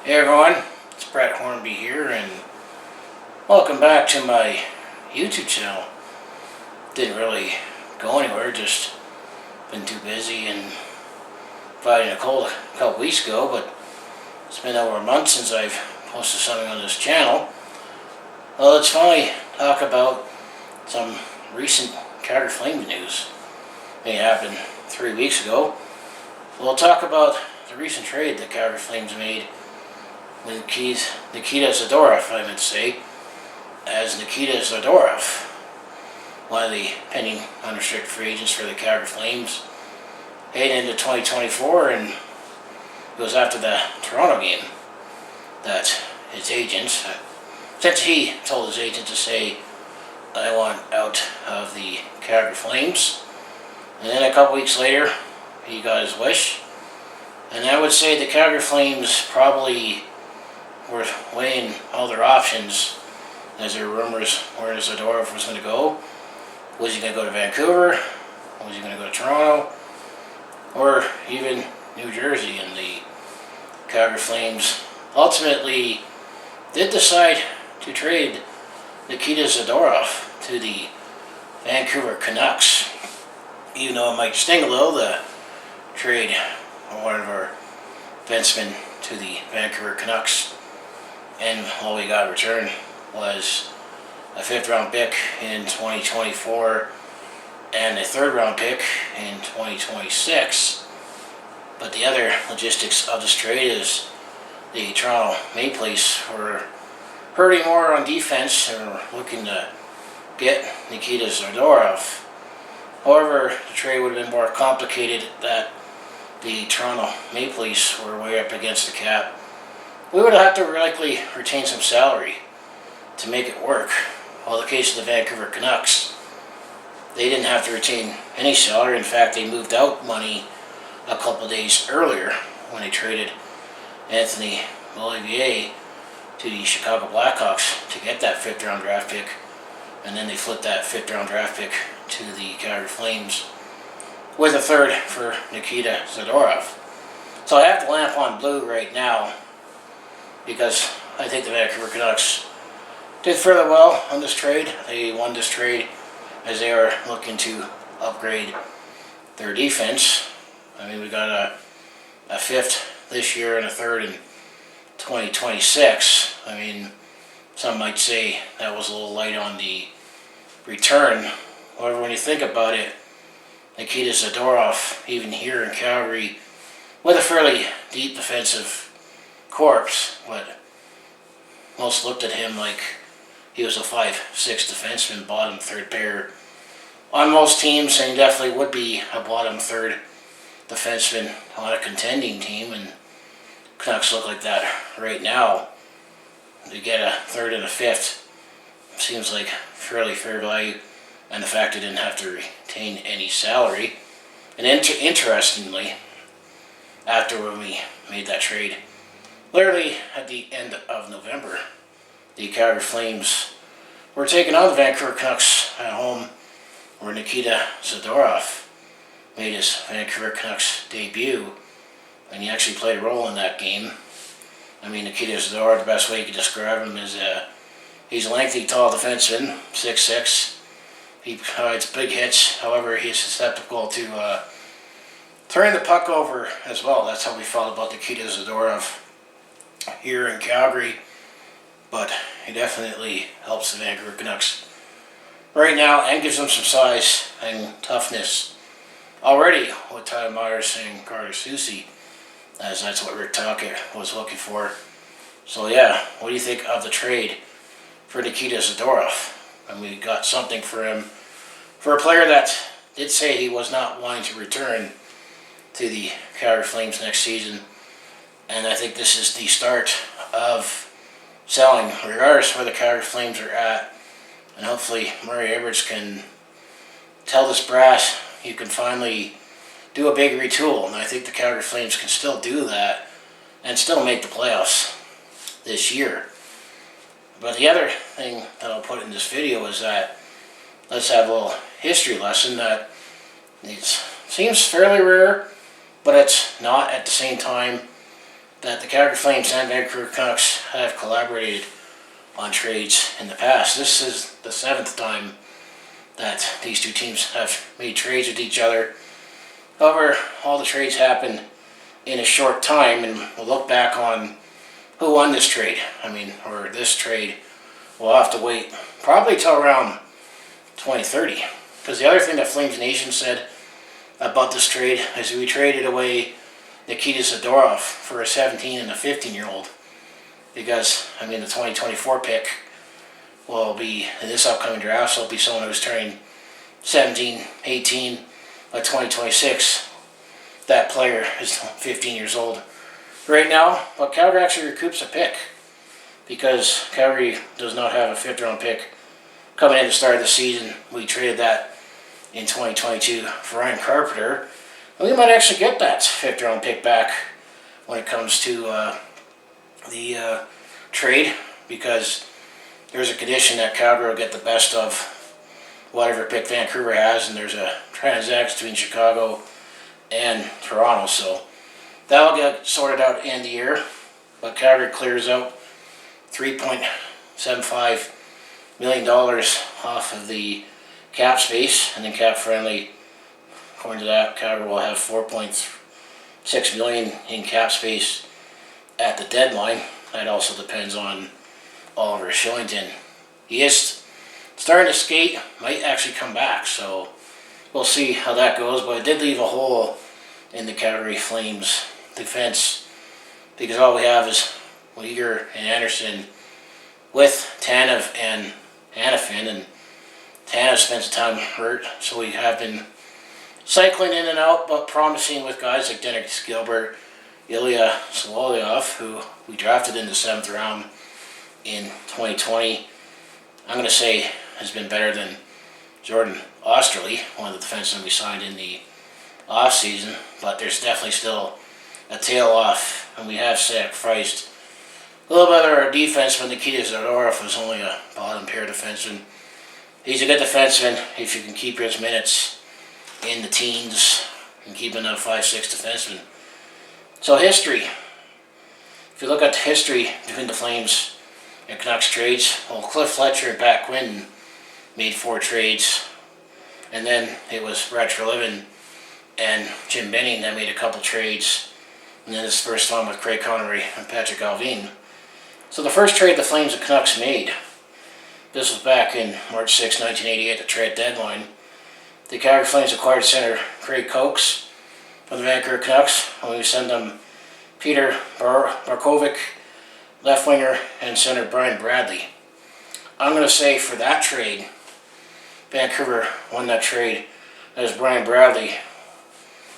Hey everyone, it's Brett Hornby here, and welcome back to my YouTube channel. Didn't really go anywhere, just been too busy and fighting a cold a couple weeks ago, but it's been over a month since I've posted something on this channel. Well, let's finally talk about some recent Calgary Flames news. It happened 3 weeks ago. We'll talk about the recent trade that Calgary Flames made with Nikita Zadorov, I would say, as Nikita Zadorov, one of the pending unrestricted free agents for the Calgary Flames, heading into 2024, and it was after the Toronto game that his agent, since he told his agent to say, I want out of the Calgary Flames, and then a couple weeks later, he got his wish. And I would say the Calgary Flames probably were weighing all their options as there were rumors where Zadorov was going to go. Was he going to go to Vancouver? Was he going to go to Toronto? Or even New Jersey? And the Calgary Flames ultimately did decide to trade Nikita Zadorov to the Vancouver Canucks. Even though it might sting a little, the trade of one of our defensemen to the Vancouver Canucks, and all we got in return was a 5th round pick in 2024 and a 3rd round pick in 2026. But the other logistics of this trade is the Toronto Maple Leafs were hurting more on defense and were looking to get Nikita Zadorov. However, the trade would have been more complicated that the Toronto Maple Leafs were way up against the cap. We would have to likely retain some salary to make it work. While the case of the Vancouver Canucks, they didn't have to retain any salary. In fact, they moved out money a couple days earlier when they traded Anthony Olivier to the Chicago Blackhawks to get that 5th round draft pick, and then they flipped that 5th round draft pick to the Calgary Flames with a 3rd for Nikita Zadorov. So I have the lamp on blue right now because I think the Vancouver Canucks did fairly well on this trade. They won this trade as they are looking to upgrade their defense. I mean, we got a 5th this year and a 3rd in 2026. I mean, some might say that was a little light on the return. However, when you think about it, Nikita Zadorov, even here in Calgary, with a fairly deep defensive corps, but most looked at him like he was a 5'6" defenseman, bottom 3rd pair on most teams, and definitely would be a bottom 3rd defenseman on a contending team, and Canucks look like that right now. To get a 3rd and a 5th seems like fairly fair value, and the fact they didn't have to retain any salary. And interestingly, after when we made that trade, literally at the end of November, the Calgary Flames were taking on the Vancouver Canucks at home, where Nikita Zadorov made his Vancouver Canucks debut, and he actually played a role in that game. I mean, Nikita Zadorov, the best way you could describe him is he's a lengthy, tall defenseman, 6'6". He provides big hits. However, he's susceptible to turning the puck over as well. That's how we felt about Nikita Zadorov here in Calgary. But he definitely helps the Vancouver Canucks right now and gives them some size and toughness already with Tyler Myers and Carter Soucy, as that's what Rick Tocchet was looking for. So yeah, what do you think of the trade for Nikita Zadorov? And we got something for him, for a player that did say he was not wanting to return to the Calgary Flames next season. And I think this is the start of selling, regardless where the Calgary Flames are at. And hopefully Murray Edwards can tell this brass you can finally do a big retool. And I think the Calgary Flames can still do that and still make the playoffs this year. But the other thing that I'll put in this video is that let's have a little history lesson that it seems fairly rare, but it's not at the same time. that the Calgary Flames and Vancouver Canucks have collaborated on trades in the past. This is the 7th time that these two teams have made trades with each other. However, all the trades happened in a short time, and we'll look back on who won this trade. Or this trade. We'll have to wait probably till around 2030. Because the other thing that Flames Nation said about this trade is we traded away Nikita Zadorov for a 17 and a 15-year-old. Because, the 2024 pick will be, in this upcoming draft, so will be someone who's turning 17, 18 by 2026. That player is 15 years old right now, but Calgary actually recoups a pick because Calgary does not have a 5th-round pick coming in to start the season. We traded that in 2022 for Ryan Carpenter, and we might actually get that 5th-round pick back when it comes to the trade, because there's a condition that Calgary will get the best of whatever pick Vancouver has, and there's a transaction between Chicago and Toronto, so that'll get sorted out at the end of the year. But Calgary clears out $3.75 million off of the cap space, and then cap friendly, according to that, Calgary will have $4.6 million in cap space at the deadline. That also depends on Oliver Shillington. He is starting to skate, might actually come back, so we'll see how that goes, but it did leave a hole in the Calgary Flames defense, because all we have is Weegar and Anderson with Tanev and Hanifin, and Tanev spends some time hurt, so we have been cycling in and out, but promising with guys like Dennis Gilbert, Ilya Solovyov, who we drafted in the 7th round in 2020. I'm going to say has been better than Jordan Osterley, one of the defensemen we signed in the off-season, but there's definitely still a tail off, and we have sacrificed a little bit of our defense when Nikita Zadorov was only a bottom-pair defenseman. He's a good defenseman if you can keep his minutes in the teens and keep him a 5-6 defenseman. So history. If you look at the history between the Flames and Canucks trades, well, Cliff Fletcher and Pat Quinn made 4 trades, and then it was Brad Treliving and Jim Benning that made a couple trades, and then this first one with Craig Connery and Patrick Alvin. So the first trade the Flames and Canucks made, this was back in March 6, 1988, the trade deadline. The Calgary Flames acquired center Craig Cokes from the Vancouver Canucks, and we sent them Peter Barkovic, left winger, and center Brian Bradley. I'm going to say for that trade, Vancouver won that trade, as Brian Bradley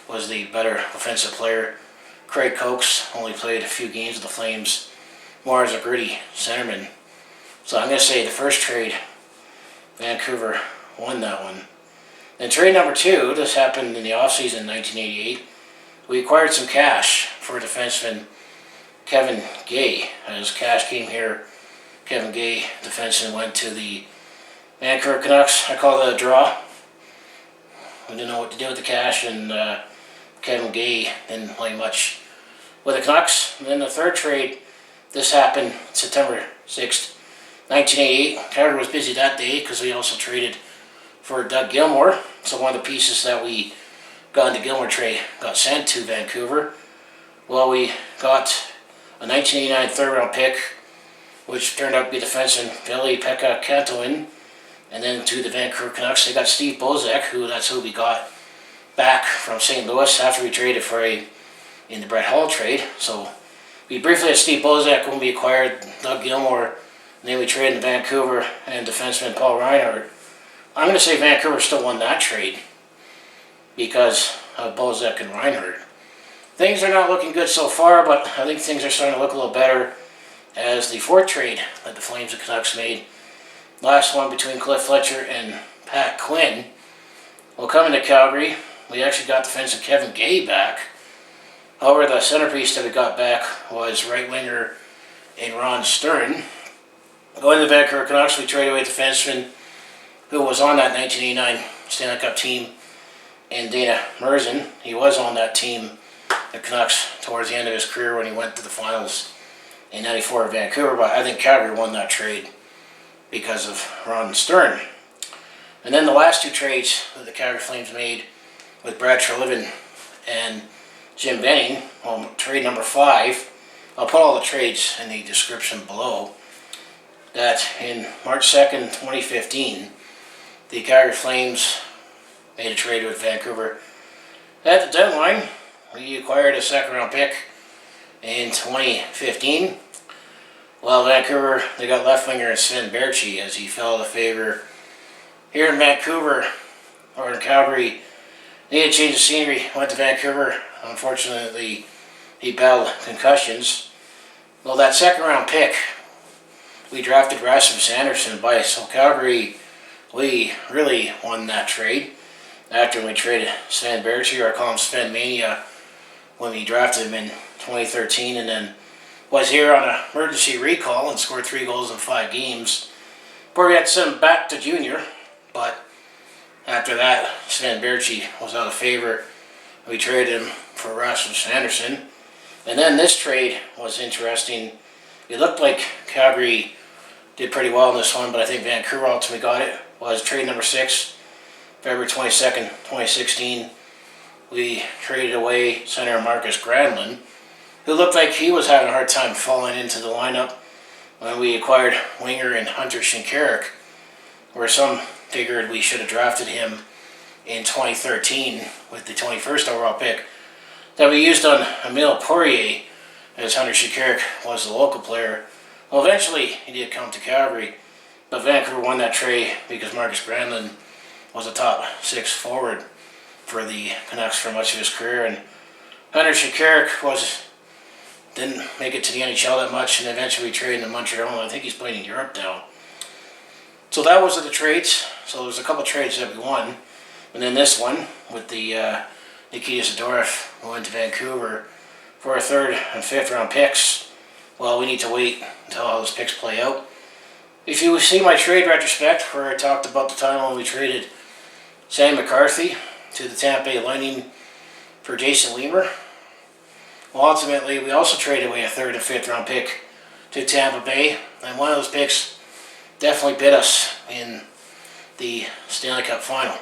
was the better offensive player. Craig Cokes only played a few games with the Flames, more as a gritty centerman. So I'm going to say the first trade, Vancouver won that one. Then trade number 2, this happened in the offseason in 1988. We acquired some cash for defenseman Kevin Gay. As cash came here, Kevin Gay, defenseman, went to the Vancouver Canucks. I call it a draw. We didn't know what to do with the cash, and Kevin Gay didn't play much with the Canucks. And then the third trade, this happened September 6th, 1988. Calgary was busy that day because we also traded for Doug Gilmour. So one of the pieces that we got in the Gilmour trade got sent to Vancouver. Well, we got a 1989 third-round pick, which turned out to be defenseman Ville-Pekka Kantonen. And then to the Vancouver Canucks, they got Steve Bozek, that's who we got back from St. Louis after we traded for in the Brett Hull trade. So we briefly had Steve Bozek when we acquired Doug Gilmour, and then we traded to Vancouver and defenseman Paul Reinhart. I'm going to say Vancouver still won that trade because of Bozek and Reinhart. Things are not looking good so far, but I think things are starting to look a little better as the fourth trade that the Flames and Canucks made. Last one between Cliff Fletcher and Pat Quinn. Well, coming to Calgary, we actually got defenseman Kevin Gay back. However, the centerpiece that we got back was right winger Ron Stern. Going to the Vancouver Canucks, we traded away defenseman who was on that 1989 Stanley Cup team, and Dana Merzen. He was on that team the Canucks towards the end of his career when he went to the finals in '94 at Vancouver. But I think Calgary won that trade because of Ron Stern. And then the last two trades that the Calgary Flames made with Brad Treliving and Jim Benning, trade number 5, I'll put all the trades in the description below, that in March 2nd, 2015, the Calgary Flames made a trade with Vancouver. At the deadline, we acquired a second-round pick in 2015. Well, Vancouver, they got left winger Sven Berchi as he fell out of favor here in Vancouver, or in Calgary. Needed a change of scenery, went to Vancouver. Unfortunately, he battled concussions. Well, that second round pick, we drafted Rasmus Andersson by, so Calgary, we really won that trade. After we traded Sven Berchi, or I call him Sven Mania, when we drafted him in 2013, and then was here on an emergency recall and scored 3 goals in 5 games. Before we had to send him back to junior, but after that, Sven Berchi was out of favor. We traded him for Rasmus Andersson. And then this trade was interesting. It looked like Calgary did pretty well in this one, but I think Vancouver ultimately got it. Was trade number 6, February 22nd, 2016. We traded away center Marcus Granlund, who looked like he was having a hard time falling into the lineup when we acquired winger and Hunter Shinkaruk, where some figured we should have drafted him in 2013 with the 21st overall pick that we used on Emile Poirier, as Hunter Shinkaruk was the local player. Well, eventually he did come to Calgary, but Vancouver won that trade because Marcus Granlund was a top 6 forward for the Canucks for much of his career, and Hunter Shinkaruk didn't make it to the NHL that much, and eventually traded to Montreal. I think he's playing in Europe now. So that was the trades. So there was a couple of trades that we won. And then this one with the Nikita Zadorov, who went to Vancouver for our 3rd and 5th round picks. Well, we need to wait until all those picks play out. If you see my trade retrospect, where I talked about the time when we traded Sam McCarthy to the Tampa Bay Lightning for Jason Leamer, well, ultimately we also traded away a 3rd and 5th round pick to Tampa Bay, and one of those picks definitely bit us in the Stanley Cup final,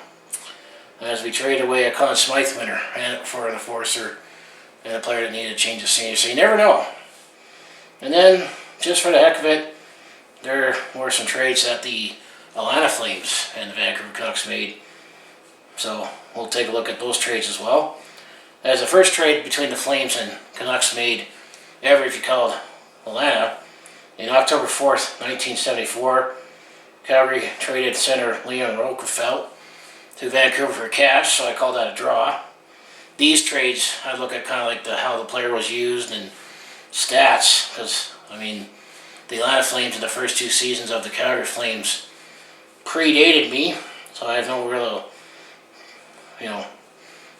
as we traded away a Conn Smythe winner and for an enforcer and a player that needed a change of scenery. So you never know. And then, just for the heck of it, there were some trades that the Atlanta Flames and the Vancouver Canucks made. So we'll take a look at those trades as well. As the first trade between the Flames and Canucks made ever, if you called Atlanta, in October 4th, 1974, Calgary traded center Leon Rockefeldt to Vancouver for cash, so I call that a draw. These trades, I look at kind of like how the player was used and stats, because, I mean, the Atlanta Flames in the first 2 seasons of the Calgary Flames predated me, so I have no real,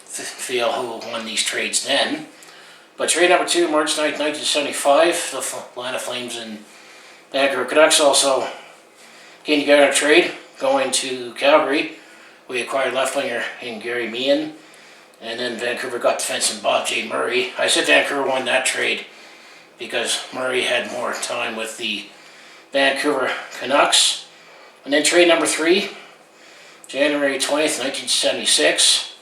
feel who won these trades then. But trade number 2, March 9th, 1975, the Atlanta Flames and Vancouver Canucks also came together in a trade. Going to Calgary, we acquired left winger in Gary Meehan, and then Vancouver got defenseman Bob J. Murray. I said Vancouver won that trade because Murray had more time with the Vancouver Canucks. And then trade number 3, January 20th, 1976,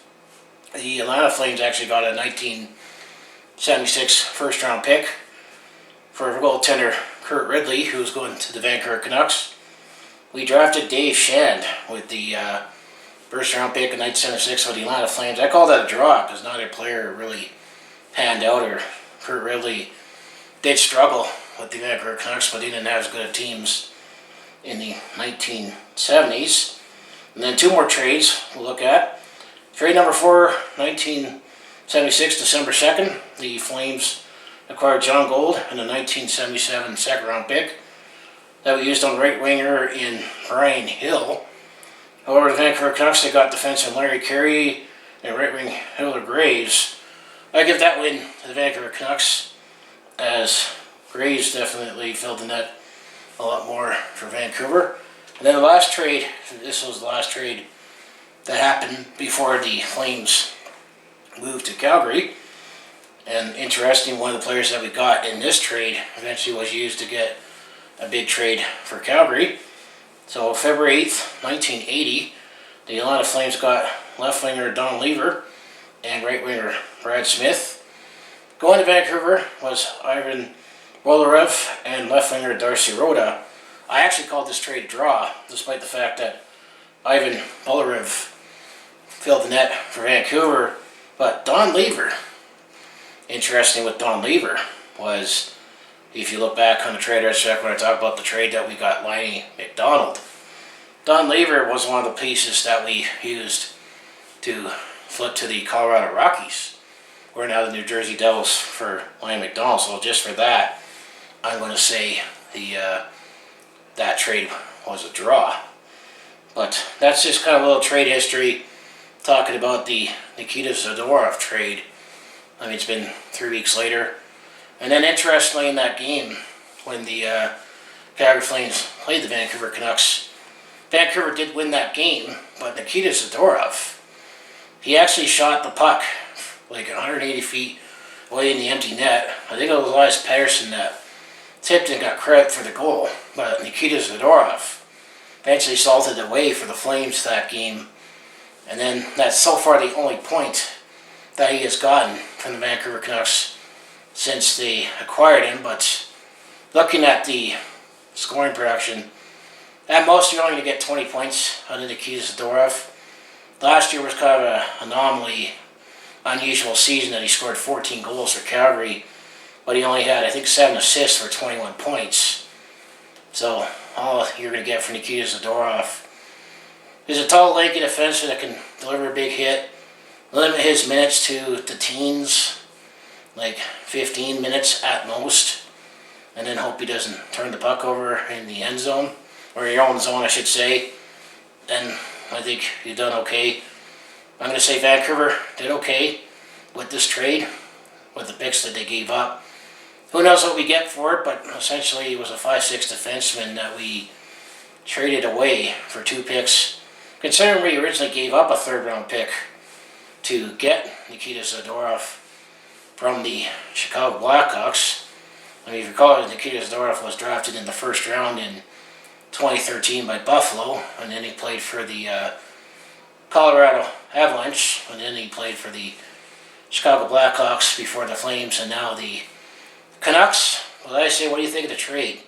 the Atlanta Flames actually got a 1976 first round pick for goaltender Kurt Ridley, who was going to the Vancouver Canucks. We drafted Dave Shand with the first round pick in 1976 for the Atlanta Flames. I call that a draw because neither player really panned out, or Kurt Ridley did struggle with the Vancouver Canucks, but he didn't have as good of teams in the 1970s. And then 2 more trades we'll look at. Trade number 4, 1976, December 2nd, the Flames acquired John Gold and a 1977 second round pick that we used on right winger in Brian Hill. However, the Vancouver Canucks, they got defenseman Larry Carey and right wing Hilder Graves. I give that win to the Vancouver Canucks, as Graves definitely filled the net a lot more for Vancouver. And then the last trade, this was the last trade that happened before the Flames moved to Calgary. And interesting, one of the players that we got in this trade eventually was used to get a big trade for Calgary. So February 8th, 1980, the Atlanta Flames got left winger Don Lever and right winger Brad Smith. Going to Vancouver was Ivan Bolarev and left winger Darcy Rhoda. I actually called this trade a draw, despite the fact that Ivan Bolarev filled the net for Vancouver. But Don Lever, interesting with Don Lever was, if you look back on the trade retrospect when I talk about the trade that we got Liney McDonald, Don Lever was one of the pieces that we used to flip to the Colorado Rockies. We're now the New Jersey Devils for Liney McDonald. So just for that, I'm going to say that trade was a draw. But that's just kind of a little trade history, talking about the Nikita Zadorov trade. I mean, it's been 3 weeks later. And then interestingly, in that game, when the Calgary Flames played the Vancouver Canucks, Vancouver did win that game, but Nikita Zadorov, he actually shot the puck like 180 feet away in the empty net. I think it was Elias Pettersson that tipped and got credit for the goal, but Nikita Zadorov eventually salted away for the Flames that game. And then that's so far the only point that he has gotten from the Vancouver Canucks since they acquired him. But looking at the scoring production, at most you're only going to get 20 points out of Nikita Zadorov. Last year was kind of an anomaly, unusual season that he scored 14 goals for Calgary, but he only had, I think, 7 assists for 21 points. So all you're going to get from Nikita Zadorov is a tall, lanky defenseman that can deliver a big hit, limit his minutes to the teens, like 15 minutes at most, and then hope he doesn't turn the puck over in the end zone, or your own zone, I should say. Then I think you've done okay. I'm going to say Vancouver did okay with this trade, with the picks that they gave up. Who knows what we get for it, but essentially it was a 5'6" defenseman that we traded away for 2 picks. Considering we originally gave up a 3rd round pick to get Nikita Zadorov from the Chicago Blackhawks. I mean, if you recall, Nikita Zadorov was drafted in the 1st round in 2013 by Buffalo, and then he played for the Colorado Avalanche, and then he played for the Chicago Blackhawks before the Flames, and now the Canucks. Well, I say, what do you think of the trade?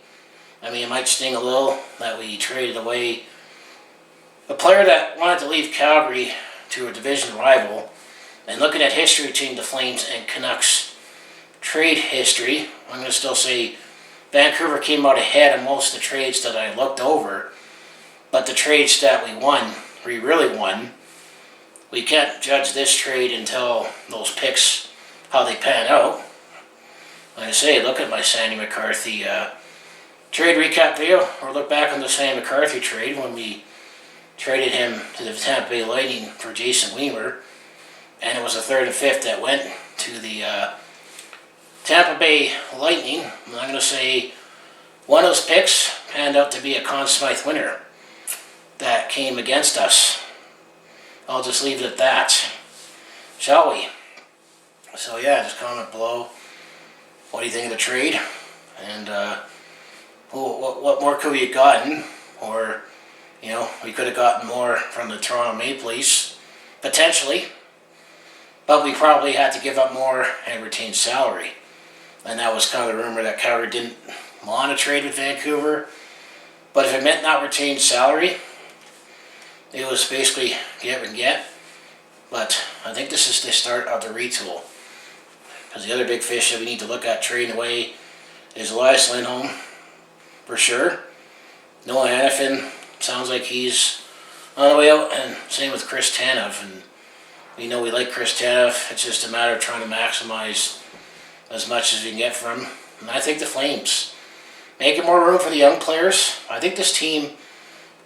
I mean, it might sting a little that we traded away a player that wanted to leave Calgary to a division rival. And looking at history between the Flames and Canucks trade history, I'm going to still say Vancouver came out ahead of most of the trades that I looked over. But the trades that we won, we really won. We can't judge this trade until those picks, how they pan out. Like I say, look at my Sandy McCarthy trade recap video, or look back on the Sandy McCarthy trade when we traded him to the Tampa Bay Lightning for Jason Weimer, and it was a 3rd and 5th that went to the Tampa Bay Lightning. And I'm going to say one of those picks panned out to be a Conn Smythe winner that came against us. I'll just leave it at that, shall we? So yeah, just comment below. What do you think of the trade? And what more could we have gotten? Or, you know, we could have gotten more from the Toronto Maple Leafs, potentially. But we probably had to give up more and retain salary. And that was kind of the rumor that Calgary didn't want to trade with Vancouver. But if it meant not retain salary, it was basically give and get. But I think this is the start of the retool. Because the other big fish that we need to look at trading away is Elias Lindholm, for sure. Noah Hannafin, sounds like he's on the way out. And same with Chris Tanev. And we know we like Chris Tanev. It's just a matter of trying to maximize as much as we can get from him. And I think the Flames making more room for the young players. I think this team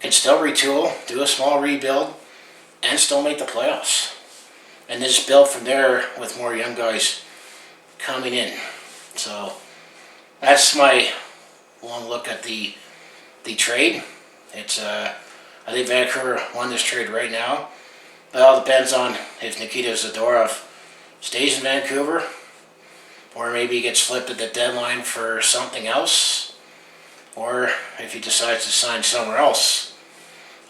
can still retool, do a small rebuild, and still make the playoffs. And just build from there with more young guys coming in. So that's my long look at the trade. It's I think Vancouver won this trade right now. It all depends on if Nikita Zadorov stays in Vancouver or maybe he gets flipped at the deadline for something else, or if he decides to sign somewhere else.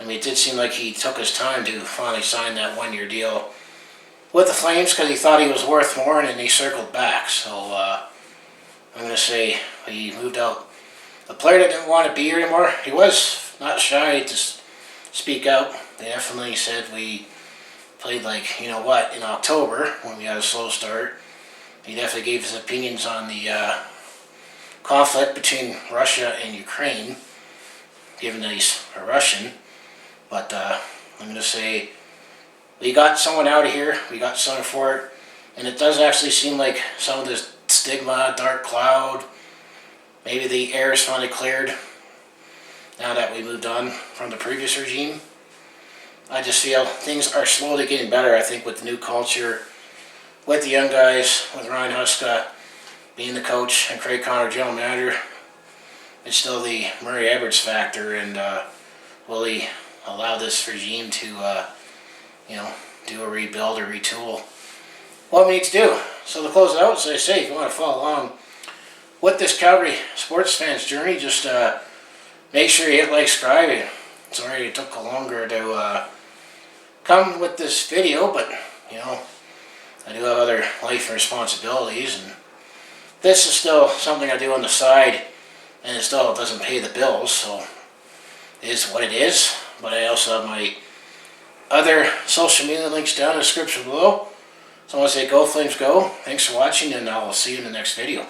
I mean, it did seem like he took his time to finally sign that one-year deal with the Flames because he thought he was worth more, and then he circled back. So I'm going to say he moved out a player that didn't want to be here anymore. He was not shy to speak out. They definitely said we played like, you know what, in October when we had a slow start. He definitely gave his opinions on the conflict between Russia and Ukraine, given that he's a Russian. But I'm going to say we got someone out of here. We got someone for it. And it does actually seem like some of this stigma, dark cloud, maybe the air is finally cleared now that we moved on from the previous regime. I just feel things are slowly getting better, I think, with the new culture, with the young guys, with Ryan Huska being the coach and Craig Connor general manager. It's still the Murray Edwards factor, and will he allow this regime to, do a rebuild or retool what we need to do? So to close it out, as I say, if you want to follow along with this Calgary sports fans journey, just make sure you hit like, subscribe. Sorry it took longer to come with this video, but I do have other life responsibilities, and this is still something I do on the side, and it still doesn't pay the bills, so it is what it is. But I also have my other social media links down in the description below. So I want to say go Flames go. Thanks for watching, and I'll see you in the next video.